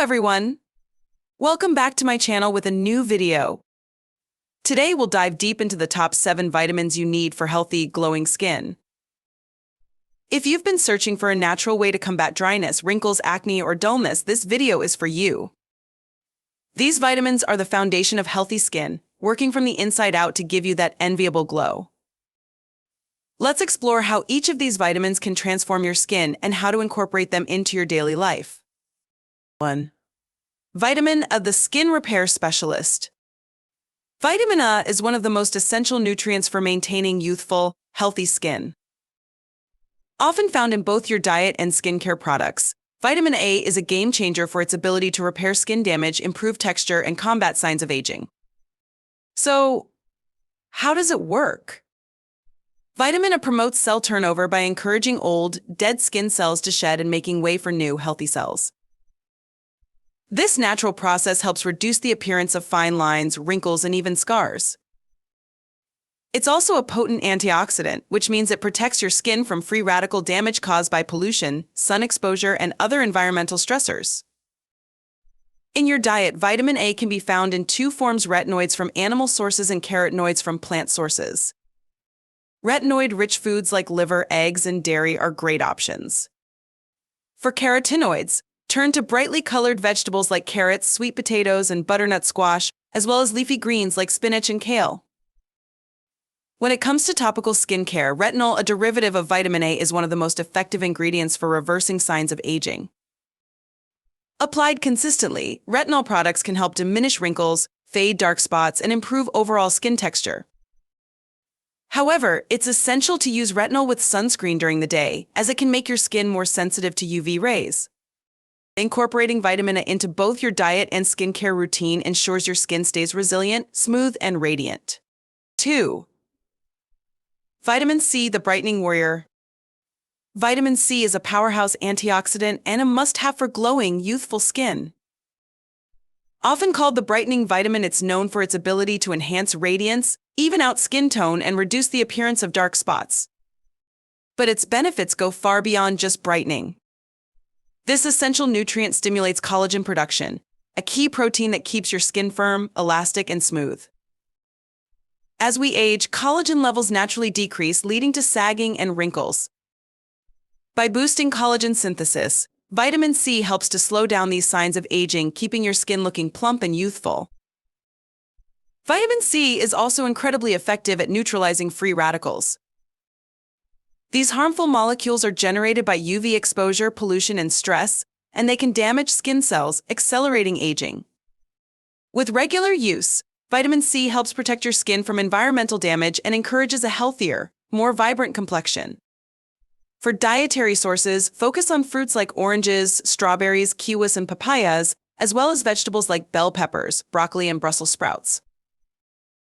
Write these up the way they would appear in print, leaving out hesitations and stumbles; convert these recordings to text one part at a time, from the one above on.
everyone! Welcome back to my channel with a new video. Today we'll dive deep into the top 7 vitamins you need for healthy, glowing skin. If you've been searching for a natural way to combat dryness, wrinkles, acne, or dullness, this video is for you. These vitamins are the foundation of healthy skin, working from the inside out to give you that enviable glow. Let's explore how each of these vitamins can transform your skin and how to incorporate them into your daily life. 1. Vitamin A, the skin repair specialist. Vitamin A is one of the most essential nutrients for maintaining youthful, healthy skin. Often found in both your diet and skincare products, vitamin A is a game changer for its ability to repair skin damage, improve texture, and combat signs of aging. So, how does it work? Vitamin A promotes cell turnover by encouraging old, dead skin cells to shed and making way for new, healthy cells. This natural process helps reduce the appearance of fine lines, wrinkles, and even scars. It's also a potent antioxidant, which means it protects your skin from free radical damage caused by pollution, sun exposure, and other environmental stressors. In your diet, vitamin A can be found in 2 forms: retinoids from animal sources and carotenoids from plant sources. Retinoid-rich foods like liver, eggs, and dairy are great options. For carotenoids, turn to brightly colored vegetables like carrots, sweet potatoes, and butternut squash, as well as leafy greens like spinach and kale. When it comes to topical skincare, retinol, a derivative of vitamin A, is one of the most effective ingredients for reversing signs of aging. Applied consistently, retinol products can help diminish wrinkles, fade dark spots, and improve overall skin texture. However, it's essential to use retinol with sunscreen during the day, as it can make your skin more sensitive to UV rays. Incorporating vitamin A into both your diet and skincare routine ensures your skin stays resilient, smooth, and radiant. 2. Vitamin C, the brightening warrior. Vitamin C is a powerhouse antioxidant and a must-have for glowing, youthful skin. Often called the brightening vitamin, it's known for its ability to enhance radiance, even out skin tone, and reduce the appearance of dark spots. But its benefits go far beyond just brightening. This essential nutrient stimulates collagen production, a key protein that keeps your skin firm, elastic, and smooth. As we age, collagen levels naturally decrease, leading to sagging and wrinkles. By boosting collagen synthesis, vitamin C helps to slow down these signs of aging, keeping your skin looking plump and youthful. Vitamin C is also incredibly effective at neutralizing free radicals. These harmful molecules are generated by UV exposure, pollution, and stress, and they can damage skin cells, accelerating aging. With regular use, vitamin C helps protect your skin from environmental damage and encourages a healthier, more vibrant complexion. For dietary sources, focus on fruits like oranges, strawberries, kiwis, and papayas, as well as vegetables like bell peppers, broccoli, and Brussels sprouts.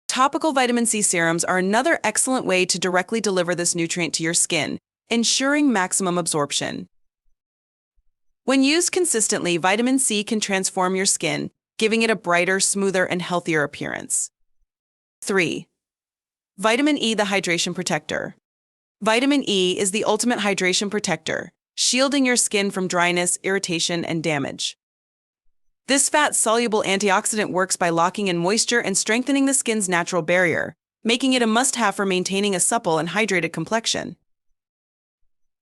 Topical vitamin C serums are another excellent way to directly deliver this nutrient to your skin, ensuring maximum absorption. When used consistently, vitamin C can transform your skin, giving it a brighter, smoother, and healthier appearance. 3. Vitamin E, the hydration protector. Vitamin E is the ultimate hydration protector, shielding your skin from dryness, irritation, and damage. This fat-soluble antioxidant works by locking in moisture and strengthening the skin's natural barrier, making it a must-have for maintaining a supple and hydrated complexion.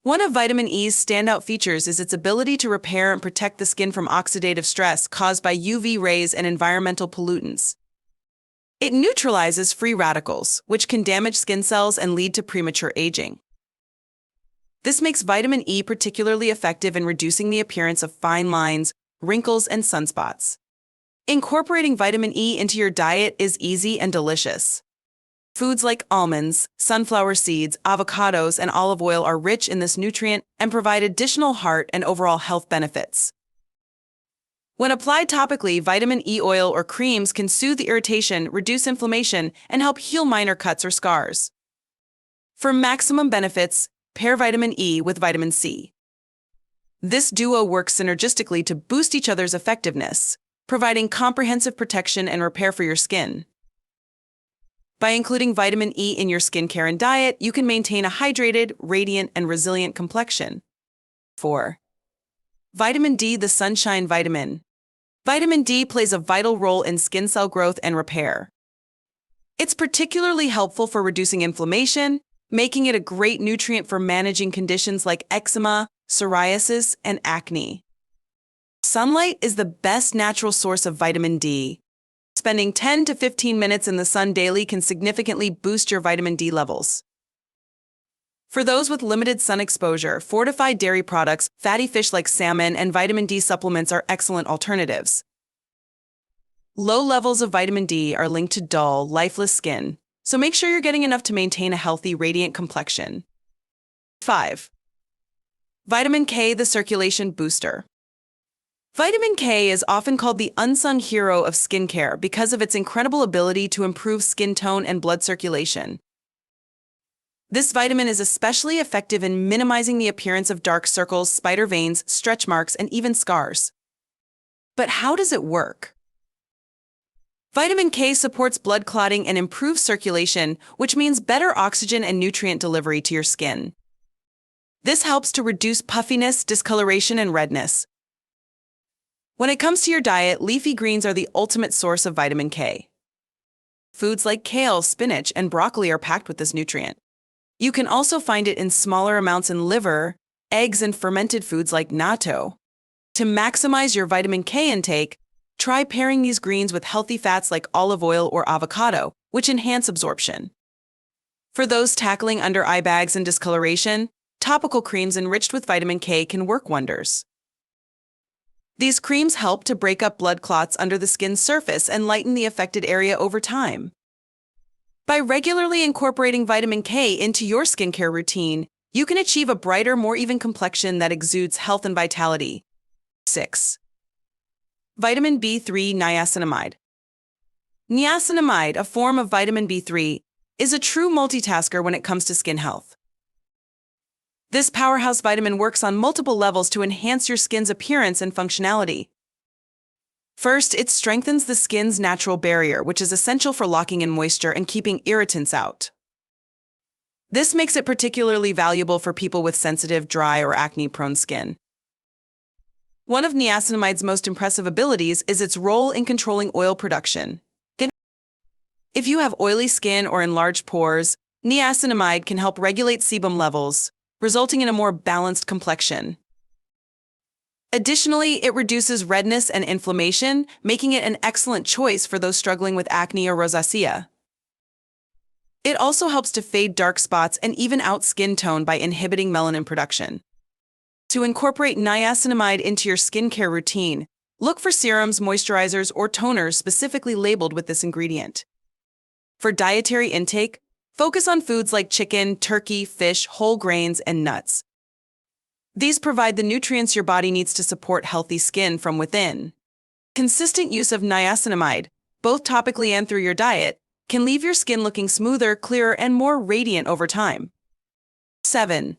One of vitamin E's standout features is its ability to repair and protect the skin from oxidative stress caused by UV rays and environmental pollutants. It neutralizes free radicals, which can damage skin cells and lead to premature aging. This makes vitamin E particularly effective in reducing the appearance of fine lines, wrinkles, and sunspots. Incorporating vitamin E into your diet is easy and delicious. Foods like almonds, sunflower seeds, avocados, and olive oil are rich in this nutrient and provide additional heart and overall health benefits. When applied topically, vitamin E oil or creams can soothe irritation, reduce inflammation, and help heal minor cuts or scars. For maximum benefits, pair vitamin E with vitamin C. This duo works synergistically to boost each other's effectiveness, providing comprehensive protection and repair for your skin. By including vitamin E in your skincare and diet, you can maintain a hydrated, radiant, and resilient complexion. 4. Vitamin D, the sunshine vitamin. Vitamin D plays a vital role in skin cell growth and repair. It's particularly helpful for reducing inflammation, making it a great nutrient for managing conditions like eczema, psoriasis, and acne. Sunlight is the best natural source of vitamin D. Spending 10 to 15 minutes in the sun daily can significantly boost your vitamin D levels. For those with limited sun exposure, fortified dairy products, fatty fish like salmon, and vitamin D supplements are excellent alternatives. Low levels of vitamin D are linked to dull, lifeless skin, so make sure you're getting enough to maintain a healthy, radiant complexion. 5. Vitamin K, the circulation booster. Vitamin K is often called the unsung hero of skincare because of its incredible ability to improve skin tone and blood circulation. This vitamin is especially effective in minimizing the appearance of dark circles, spider veins, stretch marks, and even scars. But how does it work? Vitamin K supports blood clotting and improves circulation, which means better oxygen and nutrient delivery to your skin. This helps to reduce puffiness, discoloration, and redness. When it comes to your diet, leafy greens are the ultimate source of vitamin K. Foods like kale, spinach, and broccoli are packed with this nutrient. You can also find it in smaller amounts in liver, eggs, and fermented foods like natto. To maximize your vitamin K intake, try pairing these greens with healthy fats like olive oil or avocado, which enhance absorption. For those tackling under eye bags and discoloration, topical creams enriched with vitamin K can work wonders. These creams help to break up blood clots under the skin's surface and lighten the affected area over time. By regularly incorporating vitamin K into your skincare routine, you can achieve a brighter, more even complexion that exudes health and vitality. 6. Vitamin B3 niacinamide. Niacinamide, a form of vitamin B3, is a true multitasker when it comes to skin health. This powerhouse vitamin works on multiple levels to enhance your skin's appearance and functionality. First, it strengthens the skin's natural barrier, which is essential for locking in moisture and keeping irritants out. This makes it particularly valuable for people with sensitive, dry, or acne-prone skin. One of niacinamide's most impressive abilities is its role in controlling oil production. If you have oily skin or enlarged pores, niacinamide can help regulate sebum levels, resulting in a more balanced complexion. Additionally, it reduces redness and inflammation, making it an excellent choice for those struggling with acne or rosacea. It also helps to fade dark spots and even out skin tone by inhibiting melanin production. To incorporate niacinamide into your skincare routine, look for serums, moisturizers, or toners specifically labeled with this ingredient. For dietary intake, focus on foods like chicken, turkey, fish, whole grains, and nuts. These provide the nutrients your body needs to support healthy skin from within. Consistent use of niacinamide, both topically and through your diet, can leave your skin looking smoother, clearer, and more radiant over time. 7.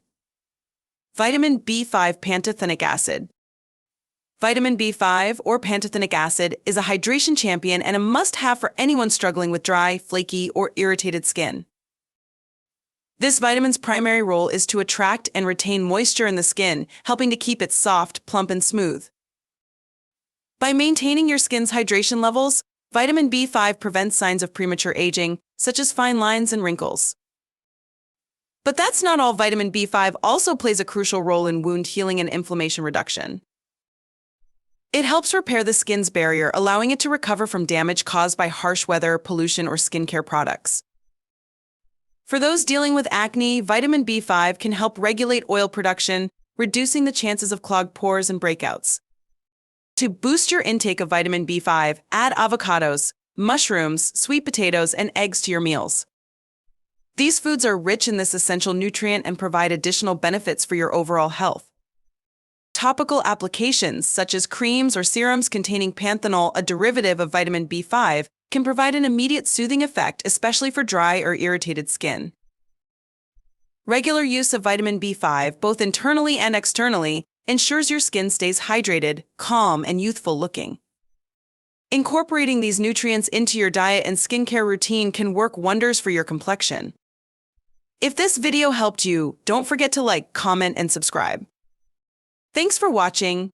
Vitamin B5 pantothenic acid. Vitamin B5, or pantothenic acid, is a hydration champion and a must-have for anyone struggling with dry, flaky, or irritated skin. This vitamin's primary role is to attract and retain moisture in the skin, helping to keep it soft, plump, and smooth. By maintaining your skin's hydration levels, vitamin B5 prevents signs of premature aging, such as fine lines and wrinkles. But that's not all. Vitamin B5 also plays a crucial role in wound healing and inflammation reduction. It helps repair the skin's barrier, allowing it to recover from damage caused by harsh weather, pollution, or skincare products. For those dealing with acne, vitamin B5 can help regulate oil production, reducing the chances of clogged pores and breakouts. To boost your intake of vitamin B5, add avocados, mushrooms, sweet potatoes, and eggs to your meals. These foods are rich in this essential nutrient and provide additional benefits for your overall health. Topical applications, such as creams or serums containing panthenol, a derivative of vitamin B5, can provide an immediate soothing effect, especially for dry or irritated skin. Regular use of vitamin B5, both internally and externally, ensures your skin stays hydrated, calm, and youthful looking. Incorporating these nutrients into your diet and skincare routine can work wonders for your complexion. If this video helped you, don't forget to like, comment, and subscribe. Thanks for watching.